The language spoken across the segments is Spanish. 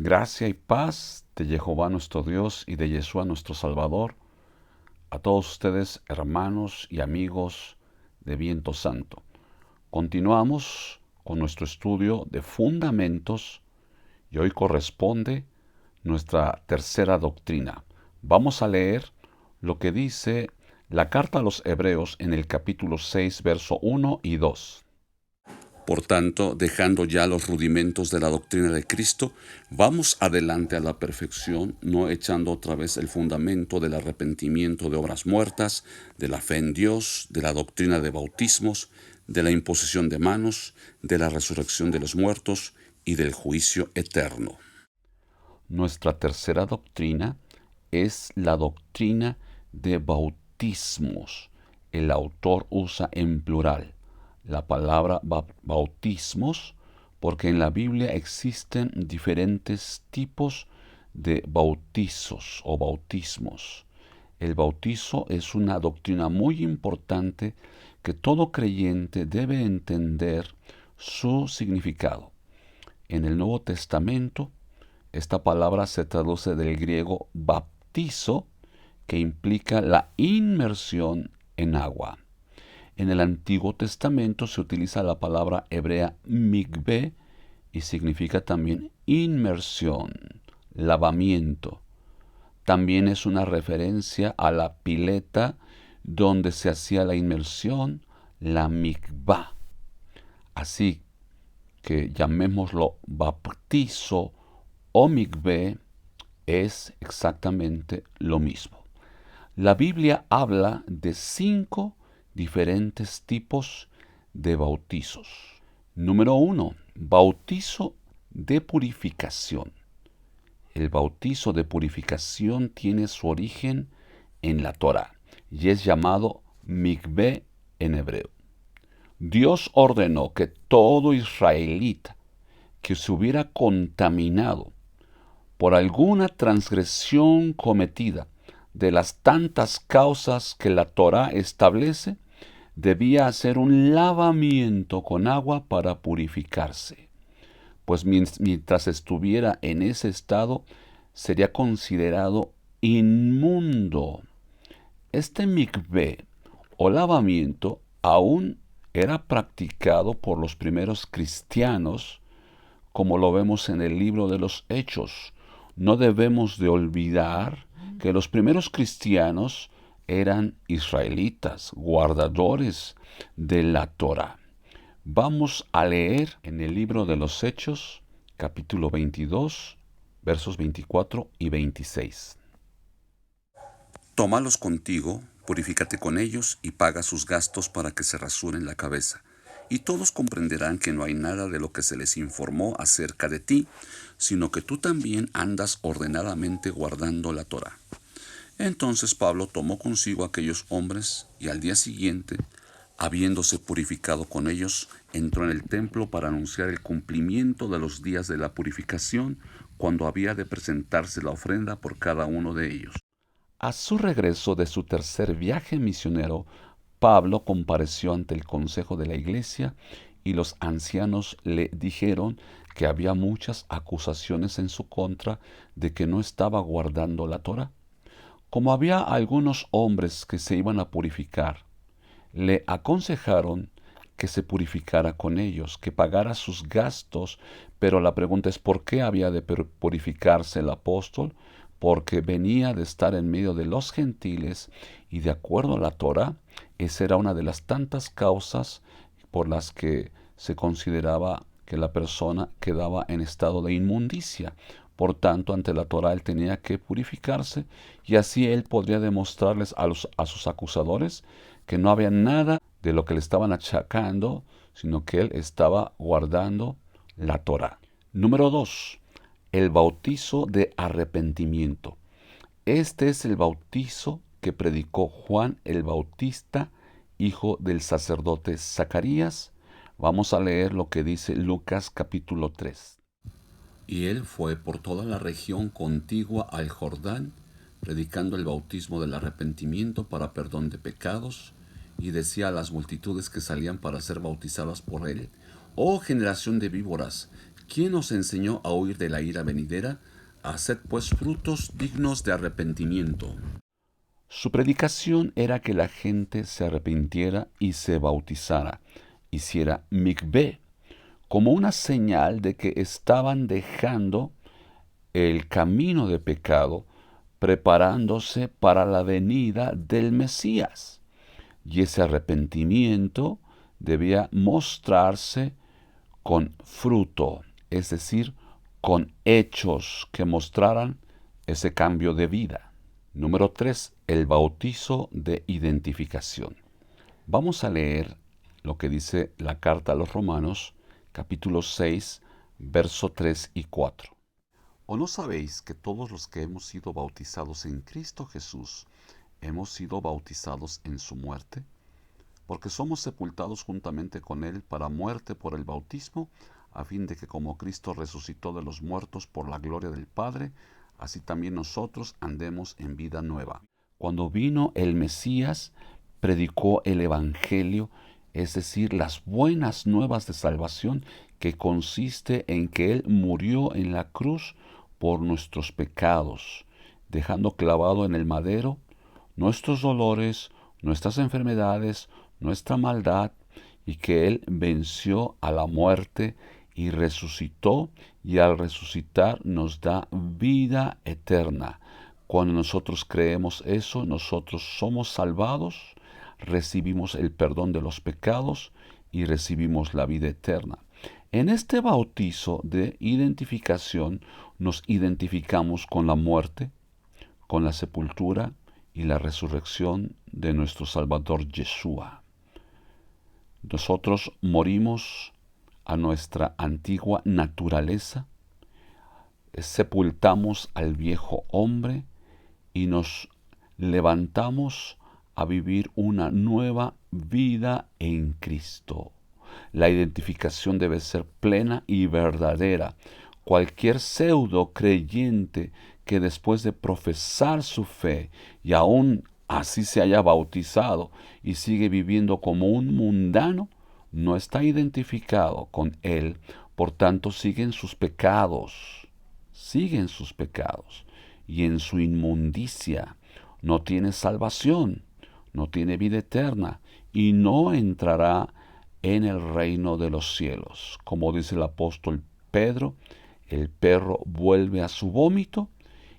Gracia y paz de Jehová nuestro Dios y de Yeshua nuestro Salvador, a todos ustedes, hermanos y amigos de Viento Santo. Continuamos con nuestro estudio de fundamentos y hoy corresponde nuestra tercera doctrina. Vamos a leer lo que dice la carta a los Hebreos en el capítulo 6, verso 1 y 2. Por tanto, dejando ya los rudimentos de la doctrina de Cristo, vamos adelante a la perfección, no echando otra vez el fundamento del arrepentimiento de obras muertas, de la fe en Dios, de la doctrina de bautismos, de la imposición de manos, de la resurrección de los muertos y del juicio eterno. Nuestra tercera doctrina es la doctrina de bautismos. El autor usa en plural la palabra bautismos porque en la Biblia existen diferentes tipos de bautizos o bautismos. El bautizo es una doctrina muy importante que todo creyente debe entender su significado. En el Nuevo Testamento, esta palabra se traduce del griego baptizo, que implica la inmersión en agua. En el Antiguo Testamento se utiliza la palabra hebrea mikveh y significa también inmersión, lavamiento. También es una referencia a la pileta donde se hacía la inmersión, la mikvah. Así que llamémoslo bautizo o mikveh, es exactamente lo mismo. La Biblia habla de 5 diferentes tipos de bautizos. Número 1, bautizo de purificación. El bautizo de purificación tiene su origen en la Torá y es llamado mikveh en hebreo. Dios ordenó que todo israelita que se hubiera contaminado por alguna transgresión cometida de las tantas causas que la Torá establece, debía hacer un lavamiento con agua para purificarse, pues mientras estuviera en ese estado sería considerado inmundo. Este mikveh o lavamiento aún era practicado por los primeros cristianos, como lo vemos en el libro de los Hechos. No debemos de olvidar que los primeros cristianos eran israelitas, guardadores de la Torá. Vamos a leer en el libro de los Hechos, capítulo 22, versos 24 y 26. Tómalos contigo, purifícate con ellos y paga sus gastos para que se rasuren la cabeza. Y todos comprenderán que no hay nada de lo que se les informó acerca de ti, sino que tú también andas ordenadamente guardando la Torá. Entonces Pablo tomó consigo a aquellos hombres y al día siguiente, habiéndose purificado con ellos, entró en el templo para anunciar el cumplimiento de los días de la purificación, cuando había de presentarse la ofrenda por cada uno de ellos. A su regreso de su tercer viaje misionero, Pablo compareció ante el consejo de la iglesia y los ancianos le dijeron que había muchas acusaciones en su contra de que no estaba guardando la Torá. Como había algunos hombres que se iban a purificar, le aconsejaron que se purificara con ellos, que pagara sus gastos, pero la pregunta es ¿por qué había de purificarse el apóstol? Porque venía de estar en medio de los gentiles y de acuerdo a la Torá, esa era una de las tantas causas por las que se consideraba que la persona quedaba en estado de inmundicia. Por tanto, ante la Torá él tenía que purificarse y así él podría demostrarles a sus acusadores que no había nada de lo que le estaban achacando, sino que él estaba guardando la Torá. Número 2. El bautizo de arrepentimiento. Este es el bautizo que predicó Juan el Bautista, hijo del sacerdote Zacarías. Vamos a leer lo que dice Lucas capítulo 3. Y él fue por toda la región contigua al Jordán, predicando el bautismo del arrepentimiento para perdón de pecados, y decía a las multitudes que salían para ser bautizadas por él: Oh generación de víboras, ¿Quién os enseñó a huir de la ira venidera? Haced pues frutos dignos de arrepentimiento. Su predicación era que la gente se arrepintiera y se bautizara, hiciera mikveh, como una señal de que estaban dejando el camino de pecado, preparándose para la venida del Mesías. Y ese arrepentimiento debía mostrarse con fruto, es decir, con hechos que mostraran ese cambio de vida. Número 3. El bautizo de identificación. Vamos a leer lo que dice la carta a los Romanos, capítulo 6, verso 3 y 4. ¿O no sabéis que todos los que hemos sido bautizados en Cristo Jesús, hemos sido bautizados en su muerte? Porque somos sepultados juntamente con Él para muerte por el bautismo, a fin de que como Cristo resucitó de los muertos por la gloria del Padre, así también nosotros andemos en vida nueva. Cuando vino el Mesías, predicó el Evangelio, es decir, las buenas nuevas de salvación, que consiste en que Él murió en la cruz por nuestros pecados, dejando clavado en el madero nuestros dolores, nuestras enfermedades, nuestra maldad, y que Él venció a la muerte y resucitó, y al resucitar nos da vida eterna. Cuando nosotros creemos eso, nosotros somos salvados, recibimos el perdón de los pecados y recibimos la vida eterna. En este bautizo de identificación nos identificamos con la muerte, con la sepultura y la resurrección de nuestro Salvador Yeshua. Nosotros morimos a nuestra antigua naturaleza, sepultamos al viejo hombre y nos levantamos a vivir una nueva vida en Cristo. La identificación debe ser plena y verdadera. Cualquier pseudo creyente que después de profesar su fe y aún así se haya bautizado y sigue viviendo como un mundano, no está identificado con Él, por tanto siguen sus pecados, y en su inmundicia no tiene salvación, no tiene vida eterna y no entrará en el reino de los cielos. Como dice el apóstol Pedro, el perro vuelve a su vómito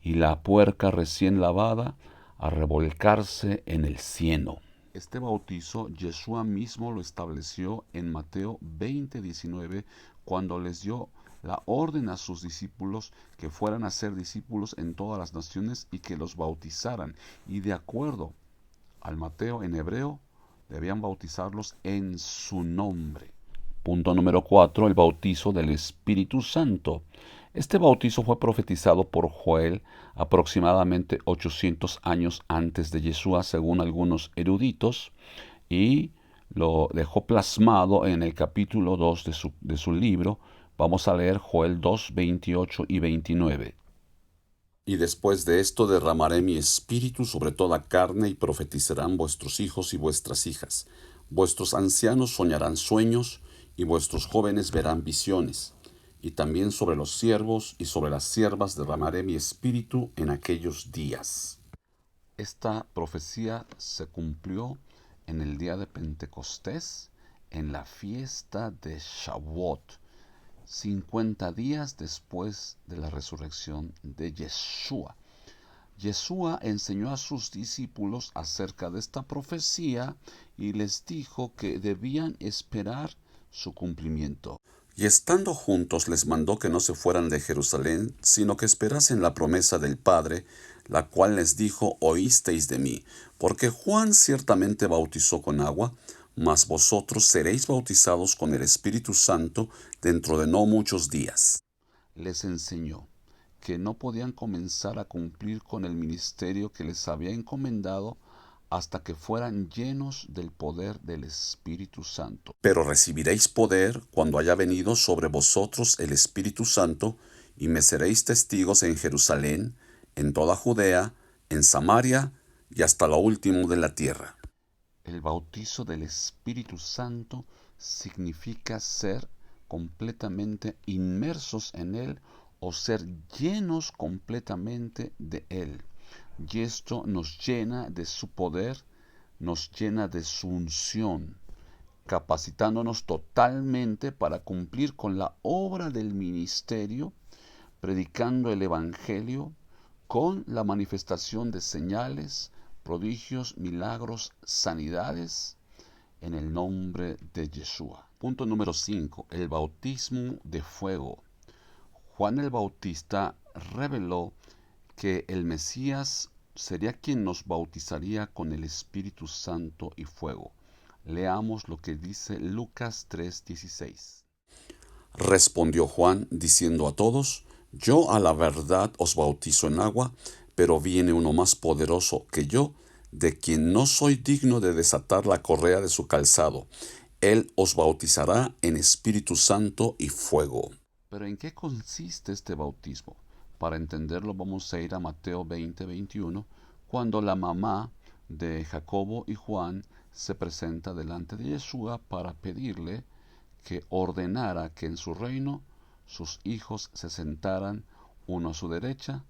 y la puerca recién lavada a revolcarse en el cieno. Este bautizo Yeshua mismo lo estableció en Mateo 20:19, cuando les dio la orden a sus discípulos que fueran a ser discípulos en todas las naciones y que los bautizaran. Y de acuerdo al Mateo en hebreo, debían bautizarlos en su nombre. Punto número 4. El bautizo del Espíritu Santo. Este bautizo fue profetizado por Joel aproximadamente 800 años antes de Yeshua, según algunos eruditos, y lo dejó plasmado en el capítulo 2 de su libro. Vamos a leer Joel 2, 28 y 29. Y después de esto derramaré mi espíritu sobre toda carne y profetizarán vuestros hijos y vuestras hijas. Vuestros ancianos soñarán sueños y vuestros jóvenes verán visiones. Y también sobre los siervos y sobre las siervas derramaré mi espíritu en aquellos días. Esta profecía se cumplió en el día de Pentecostés, en la fiesta de Shavuot, 50 días después de la resurrección de Yeshua. Yeshua enseñó a sus discípulos acerca de esta profecía y les dijo que debían esperar su cumplimiento. Y estando juntos les mandó que no se fueran de Jerusalén, sino que esperasen la promesa del Padre, la cual les dijo: oísteis de mí, porque Juan ciertamente bautizó con agua, mas vosotros seréis bautizados con el Espíritu Santo dentro de no muchos días. Les enseñó que no podían comenzar a cumplir con el ministerio que les había encomendado hasta que fueran llenos del poder del Espíritu Santo. Pero recibiréis poder cuando haya venido sobre vosotros el Espíritu Santo, y me seréis testigos en Jerusalén, en toda Judea, en Samaria y hasta lo último de la tierra. El bautizo del Espíritu Santo significa ser completamente inmersos en Él o ser llenos completamente de Él. Y esto nos llena de su poder, nos llena de su unción, capacitándonos totalmente para cumplir con la obra del ministerio, predicando el Evangelio con la manifestación de señales, prodigios, milagros, sanidades, en el nombre de Yeshua. Punto número 5. El bautismo de fuego. Juan el Bautista reveló que el Mesías sería quien nos bautizaría con el Espíritu Santo y fuego. Leamos lo que dice Lucas 3:16. Respondió Juan diciendo a todos: Yo a la verdad os bautizo en agua, pero viene uno más poderoso que yo, de quien no soy digno de desatar la correa de su calzado. Él os bautizará en Espíritu Santo y fuego. Pero ¿en qué consiste este bautismo? Para entenderlo vamos a ir a Mateo 20:21, cuando la mamá de Jacobo y Juan se presenta delante de Yeshua para pedirle que ordenara que en su reino sus hijos se sentaran uno a su derecha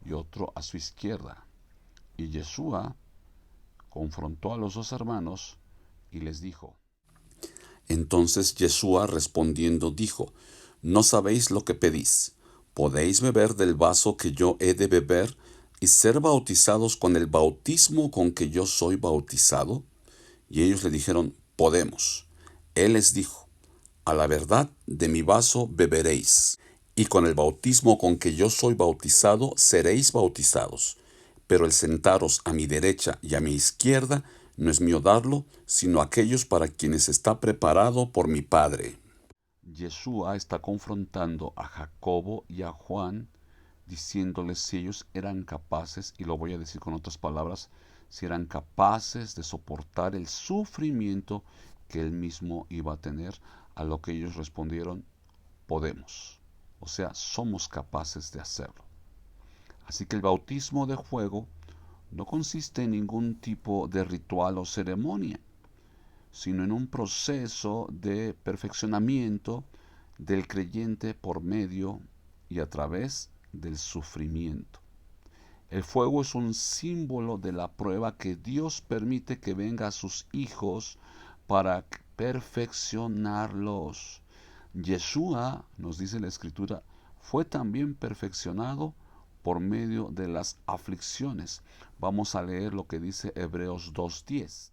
y otro a su izquierda. Y Yeshua confrontó a los dos hermanos y les dijo: Entonces Yeshua respondiendo dijo: No sabéis lo que pedís. ¿Podéis beber del vaso que yo he de beber y ser bautizados con el bautismo con que yo soy bautizado? Y ellos le dijeron: Podemos. Él les dijo: A la verdad de mi vaso beberéis, y con el bautismo con que yo soy bautizado seréis bautizados. Pero el sentaros a mi derecha y a mi izquierda no es mío darlo, sino aquellos para quienes está preparado por mi Padre. Yeshua está confrontando a Jacobo y a Juan, diciéndoles si ellos eran capaces, y lo voy a decir con otras palabras, si eran capaces de soportar el sufrimiento que él mismo iba a tener, a lo que ellos respondieron: podemos. O sea, somos capaces de hacerlo. Así que el bautismo de fuego no consiste en ningún tipo de ritual o ceremonia, sino en un proceso de perfeccionamiento del creyente por medio y a través del sufrimiento. El fuego es un símbolo de la prueba que Dios permite que venga a sus hijos para perfeccionarlos. Yeshua, nos dice la Escritura, fue también perfeccionado por medio de las aflicciones. Vamos a leer lo que dice Hebreos 2:10.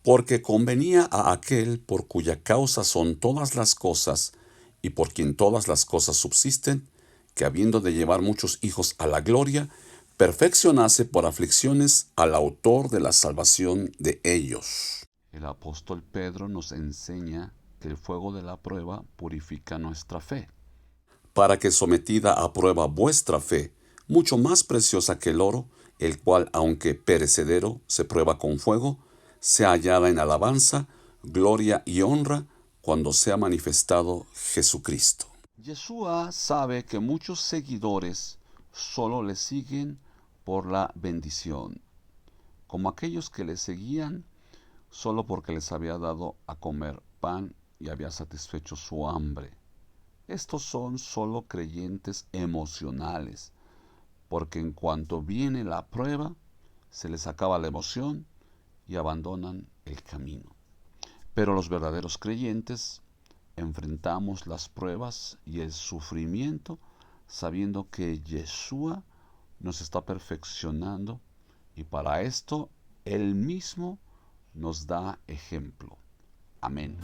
Porque convenía a aquel por cuya causa son todas las cosas, y por quien todas las cosas subsisten, que habiendo de llevar muchos hijos a la gloria, perfeccionase por aflicciones al autor de la salvación de ellos. El apóstol Pedro nos enseña que el fuego de la prueba purifica nuestra fe. Para que sometida a prueba vuestra fe, mucho más preciosa que el oro, el cual, aunque perecedero, se prueba con fuego, sea hallada en alabanza, gloria y honra cuando sea manifestado Jesucristo. Yeshua sabe que muchos seguidores solo le siguen por la bendición, como aquellos que le seguían solo porque les había dado a comer pan y había satisfecho su hambre. Estos son solo creyentes emocionales, porque en cuanto viene la prueba, se les acaba la emoción y abandonan el camino. Pero los verdaderos creyentes enfrentamos las pruebas y el sufrimiento sabiendo que Yeshua nos está perfeccionando, y para esto Él mismo nos da ejemplo. Amén.